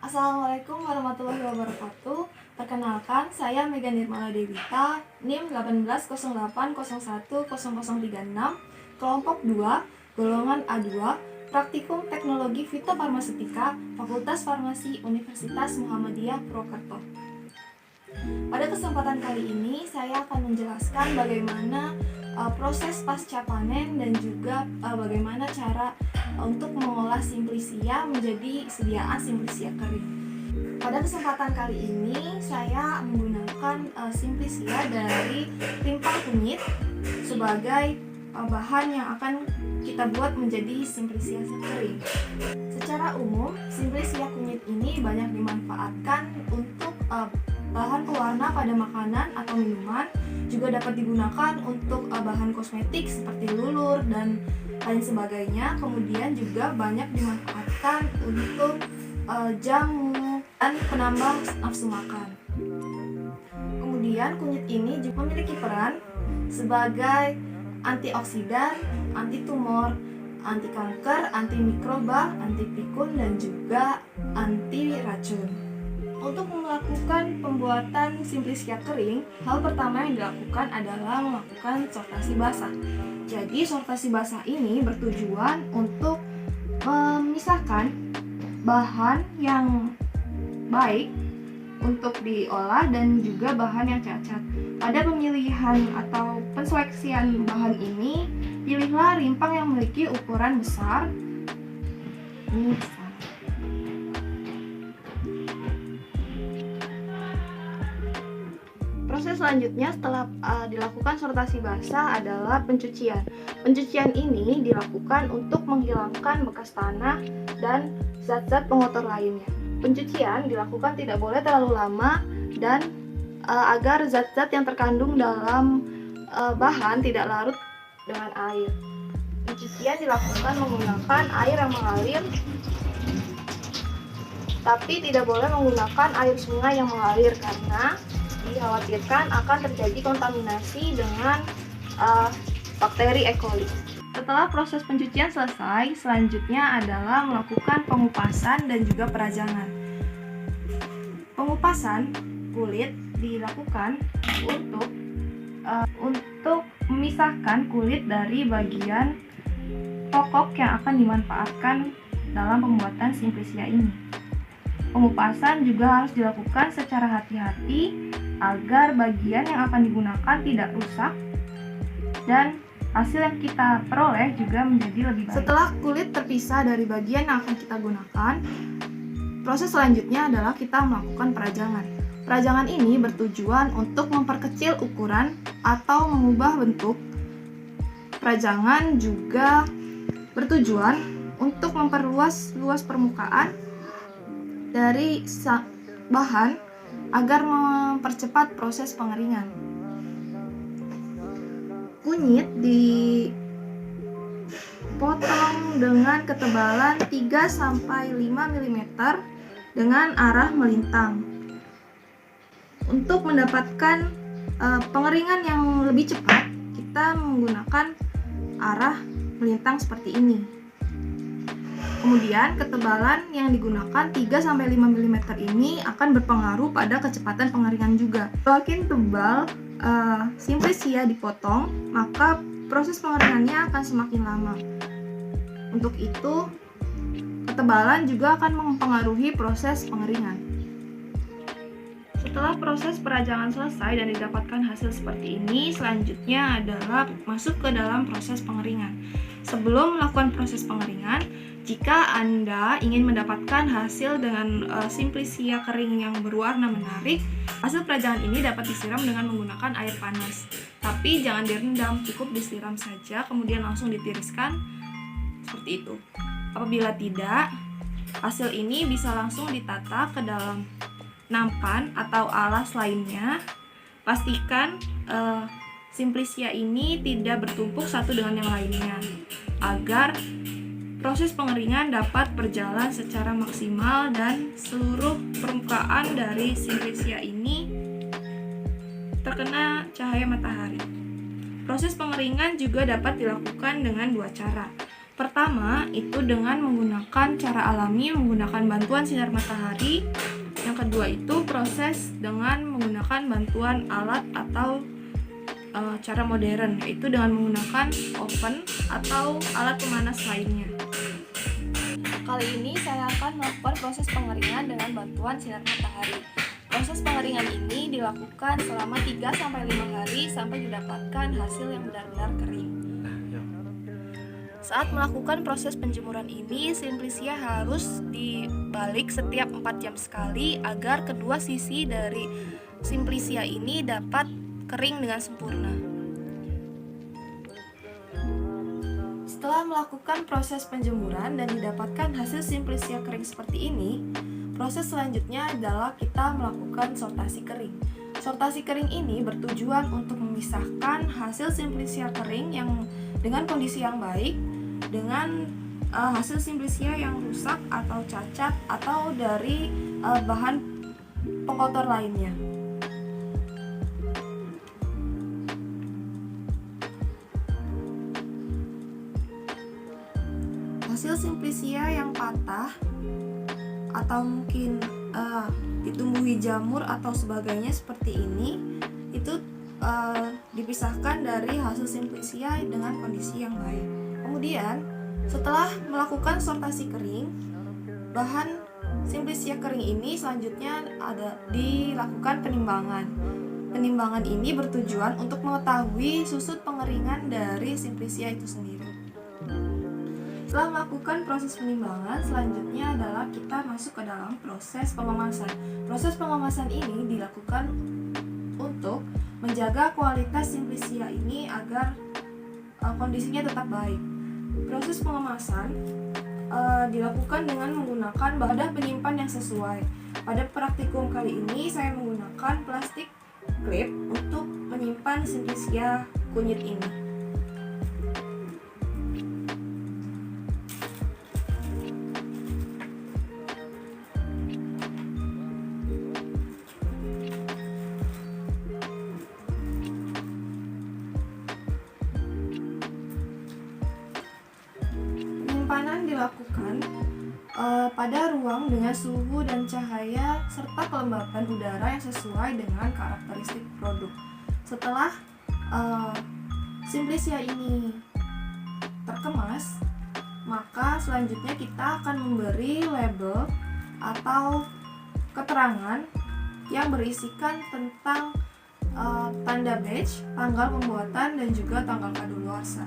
Assalamualaikum warahmatullahi wabarakatuh. Perkenalkan, saya Mega Nirmala Dewita, NIM 1808010036, kelompok 2, golongan A2, Praktikum Teknologi Fitofarmaseutika, Fakultas Farmasi Universitas Muhammadiyah Purwokerto. Pada kesempatan kali ini, saya akan menjelaskan bagaimana proses pasca panen dan juga bagaimana cara untuk mengolah simplisia menjadi sediaan simplisia kering. Pada kesempatan kali ini saya menggunakan simplisia dari rimpang kunyit sebagai bahan yang akan kita buat menjadi simplisia kering. Secara umum, simplisia kunyit ini banyak dimanfaatkan untuk bahan pewarna pada makanan atau minuman, juga dapat digunakan untuk bahan kosmetik seperti lulur dan lain sebagainya. Kemudian juga banyak dimanfaatkan untuk jamu dan penambah nafsu makan. Kemudian kunyit ini juga memiliki peran sebagai antioksidan, anti tumor, anti kanker, anti mikroba, anti pikun, dan juga anti racun. Untuk melakukan pembuatan simplisia kering, hal pertama yang dilakukan adalah melakukan sortasi basah. Jadi sortasi basah ini bertujuan untuk memisahkan bahan yang baik untuk diolah dan juga bahan yang cacat. Pada pemilihan atau penseleksian bahan ini, pilihlah rimpang yang memiliki ukuran besar. Ini besar. Proses selanjutnya setelah dilakukan sortasi basah adalah pencucian. Pencucian ini dilakukan untuk menghilangkan bekas tanah dan zat-zat pengotor lainnya. Pencucian dilakukan tidak boleh terlalu lama dan agar zat-zat yang terkandung dalam bahan tidak larut dengan air. Pencucian dilakukan menggunakan air yang mengalir, tapi tidak boleh menggunakan air sungai yang mengalir karena dikhawatirkan akan terjadi kontaminasi dengan bakteri E. coli. Setelah proses pencucian selesai, selanjutnya adalah melakukan pengupasan dan juga perajangan. Pengupasan kulit dilakukan untuk memisahkan kulit dari bagian pokok yang akan dimanfaatkan dalam pembuatan simplisia ini. Pengupasan juga harus dilakukan secara hati-hati agar bagian yang akan digunakan tidak rusak dan hasil yang kita peroleh juga menjadi lebih baik. Setelah kulit terpisah dari bagian yang akan kita gunakan, proses selanjutnya adalah kita melakukan perajangan. Perajangan ini bertujuan untuk memperkecil ukuran atau mengubah bentuk. Perajangan juga bertujuan untuk memperluas permukaan dari bahan agar mempercepat proses pengeringan. Kunyit dipotong dengan ketebalan 3-5 mm dengan arah melintang. Untuk mendapatkan pengeringan yang lebih cepat, kita menggunakan arah melintang seperti ini. Kemudian ketebalan yang digunakan 3-5 mm ini akan berpengaruh pada kecepatan pengeringan juga. Semakin tebal simplisia dipotong, maka proses pengeringannya akan semakin lama. Untuk itu, ketebalan juga akan mempengaruhi proses pengeringan. Setelah proses perajangan selesai dan didapatkan hasil seperti ini, selanjutnya adalah masuk ke dalam proses pengeringan. Sebelum melakukan proses pengeringan, jika Anda ingin mendapatkan hasil dengan simplisia kering yang berwarna menarik, hasil perajangan ini dapat disiram dengan menggunakan air panas. Tapi jangan direndam, cukup disiram saja, kemudian langsung ditiriskan seperti itu. Apabila tidak, hasil ini bisa langsung ditata ke dalam nampan atau alas lainnya. Pastikan simplisia ini tidak bertumpuk satu dengan yang lainnya agar proses pengeringan dapat berjalan secara maksimal dan seluruh permukaan dari simplisia ini terkena cahaya matahari. Proses pengeringan juga dapat dilakukan dengan dua cara. Pertama, itu dengan menggunakan cara alami, menggunakan bantuan sinar matahari. Yang kedua itu proses dengan menggunakan bantuan alat atau cara modern, yaitu dengan menggunakan oven atau alat pemanas lainnya. Kali ini saya akan melakukan proses pengeringan dengan bantuan sinar matahari. Proses pengeringan ini dilakukan selama 3-5 hari sampai didapatkan hasil yang benar-benar kering. Saat melakukan proses penjemuran ini, Simplicia harus dibalik setiap 4 jam sekali agar kedua sisi dari Simplicia ini dapat kering dengan sempurna. Setelah melakukan proses penjemuran dan didapatkan hasil Simplicia kering seperti ini, proses selanjutnya adalah kita melakukan sortasi kering. Sortasi kering ini bertujuan untuk memisahkan hasil Simplicia kering yang dengan kondisi yang baik dengan hasil Simplicia yang rusak atau cacat atau dari bahan pengkotor lainnya. Hasil Simplicia yang patah atau mungkin ditumbuhi jamur atau sebagainya seperti ini, itu dipisahkan dari hasil Simplicia dengan kondisi yang baik. Kemudian, setelah melakukan sortasi kering, bahan Simplicia kering ini selanjutnya dilakukan penimbangan. Penimbangan ini bertujuan untuk mengetahui susut pengeringan dari Simplicia itu sendiri. Setelah melakukan proses penimbangan, selanjutnya adalah kita masuk ke dalam proses pengemasan. Proses pengemasan ini dilakukan untuk menjaga kualitas Simplicia ini agar kondisinya tetap baik. Proses pengemasan dilakukan dengan menggunakan wadah penyimpan yang sesuai. Pada praktikum kali ini saya menggunakan plastik klip untuk menyimpan Simplicia kunyit ini. Penyimpanan dilakukan pada ruang dengan suhu dan cahaya serta kelembapan udara yang sesuai dengan karakteristik produk. Setelah Simplicia ini terkemas, maka selanjutnya kita akan memberi label atau keterangan yang berisikan tentang tanda batch, tanggal pembuatan, dan juga tanggal kadaluarsa.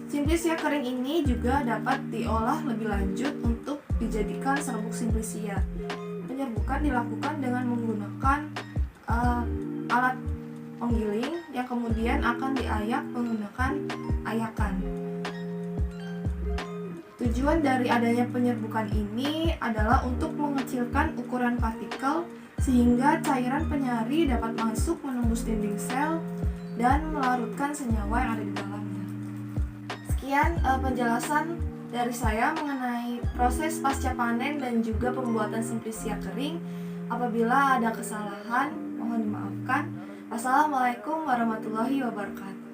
Simplicia kering ini juga dapat diolah lebih lanjut untuk dijadikan serbuk Simplicia. Penyerbukan dilakukan dengan menggunakan alat penggiling yang kemudian akan diayak menggunakan ayakan. Tujuan dari adanya penyerbukan ini adalah untuk mengecilkan ukuran partikel sehingga cairan penyari dapat masuk menembus dinding sel dan melarutkan senyawa yang ada di dalamnya. Sekian penjelasan dari saya mengenai proses pasca panen dan juga pembuatan Simplicia kering. Apabila ada kesalahan, mohon dimaafkan. Wassalamualaikum warahmatullahi wabarakatuh.